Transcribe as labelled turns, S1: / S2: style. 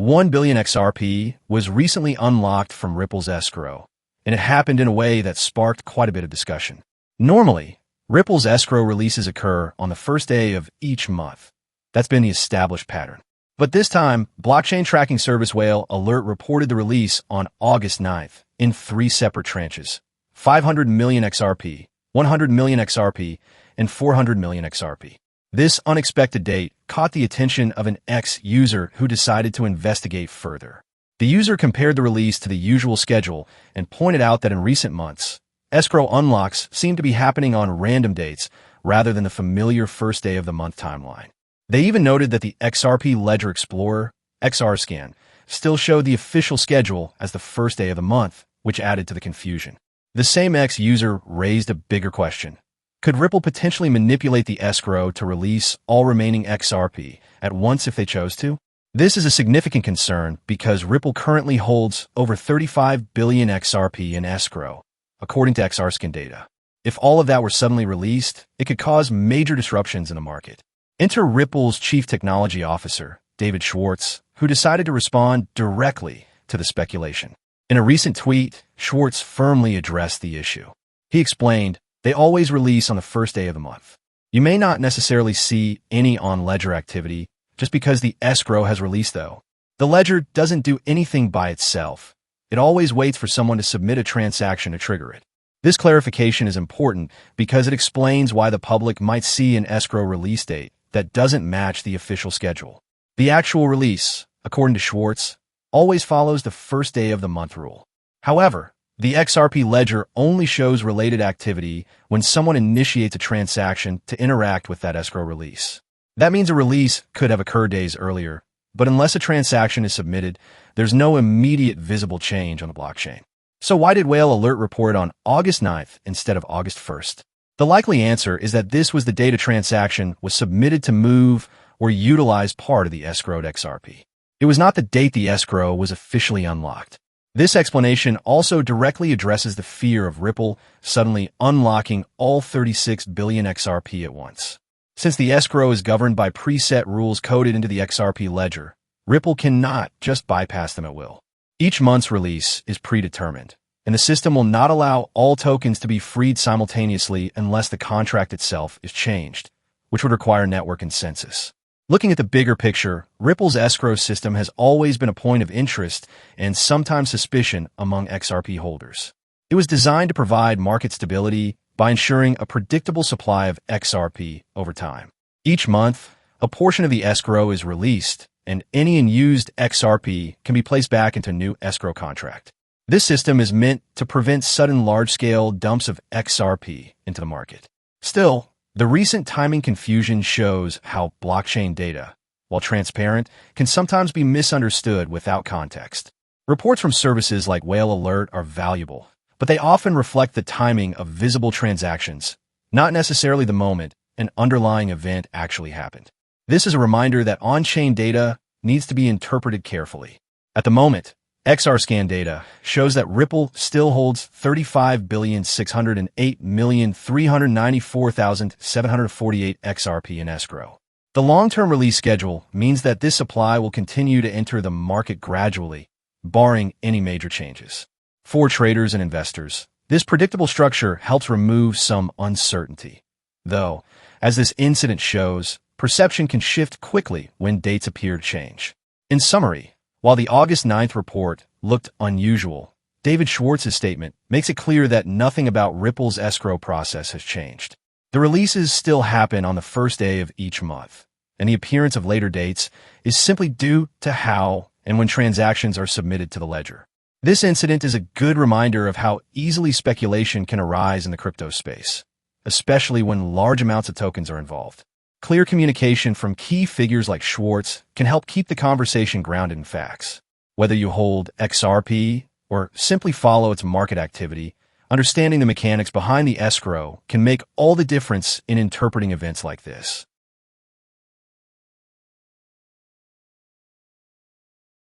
S1: 1 billion XRP was recently unlocked from Ripple's Escrow, and it happened in a way that sparked quite a bit of discussion. Normally, Ripple's Escrow releases occur on the first day of each month. That's been the established pattern. But this time, blockchain tracking service Whale Alert reported the release on August 9th in 3 separate tranches: 500 million XRP, 100 million XRP, and 400 million XRP. This unexpected date caught the attention of an ex-user who decided to investigate further. The user compared the release to the usual schedule and pointed out that in recent months, escrow unlocks seem to be happening on random dates rather than the familiar first day of the month timeline. They even noted that the XRP Ledger Explorer, XRPscan, still showed the official schedule as the first day of the month, which added to the confusion. The same ex-user raised a bigger question. Could Ripple potentially manipulate the escrow to release all remaining XRP at once if they chose to? This is a significant concern because Ripple currently holds over 35 billion XRP in escrow, according to XRPscan data. If all of that were suddenly released, it could cause major disruptions in the market. Enter Ripple's Chief Technology Officer, David Schwartz, who decided to respond directly to the speculation. In a recent tweet, Schwartz firmly addressed the issue. He explained, "They always release on the first day of the month. You may not necessarily see any on-ledger activity just because the escrow has released, though. The ledger doesn't do anything by itself. It always waits for someone to submit a transaction to trigger it." This clarification is important because it explains why the public might see an escrow release date that doesn't match the official schedule. The actual release, according to Schwartz, always follows the first day of the month rule. However, the XRP Ledger only shows related activity when someone initiates a transaction to interact with that escrow release. That means a release could have occurred days earlier, but unless a transaction is submitted, there's no immediate visible change on the blockchain. So why did Whale Alert report on August 9th instead of August 1st? The likely answer is that this was the date a transaction was submitted to move or utilize part of the escrowed XRP. It was not the date the escrow was officially unlocked. This explanation also directly addresses the fear of Ripple suddenly unlocking all 36 billion XRP at once. Since the escrow is governed by preset rules coded into the XRP ledger, Ripple cannot just bypass them at will. Each month's release is predetermined, and the system will not allow all tokens to be freed simultaneously unless the contract itself is changed, which would require network consensus. Looking at the bigger picture, Ripple's escrow system has always been a point of interest and sometimes suspicion among XRP holders. It was designed to provide market stability by ensuring a predictable supply of XRP over time. Each month, a portion of the escrow is released, and any unused XRP can be placed back into a new escrow contract. This system is meant to prevent sudden large-scale dumps of XRP into the market. Still, the recent timing confusion shows how blockchain data, while transparent, can sometimes be misunderstood without context. Reports from services like Whale Alert are valuable, but they often reflect the timing of visible transactions, not necessarily the moment an underlying event actually happened. This is a reminder that on-chain data needs to be interpreted carefully. At the moment, XRPscan data shows that Ripple still holds 35,608,394,748 XRP in escrow. The long-term release schedule means that this supply will continue to enter the market gradually, barring any major changes. For traders and investors, this predictable structure helps remove some uncertainty. Though, as this incident shows, perception can shift quickly when dates appear to change. In summary, while the August 9th report looked unusual, David Schwartz's statement makes it clear that nothing about Ripple's escrow process has changed. The releases still happen on the first day of each month, and the appearance of later dates is simply due to how and when transactions are submitted to the ledger. This incident is a good reminder of how easily speculation can arise in the crypto space, especially when large amounts of tokens are involved. Clear communication from key figures like Schwartz can help keep the conversation grounded in facts. Whether you hold XRP or simply follow its market activity, understanding the mechanics behind the escrow can make all the difference in interpreting events like this.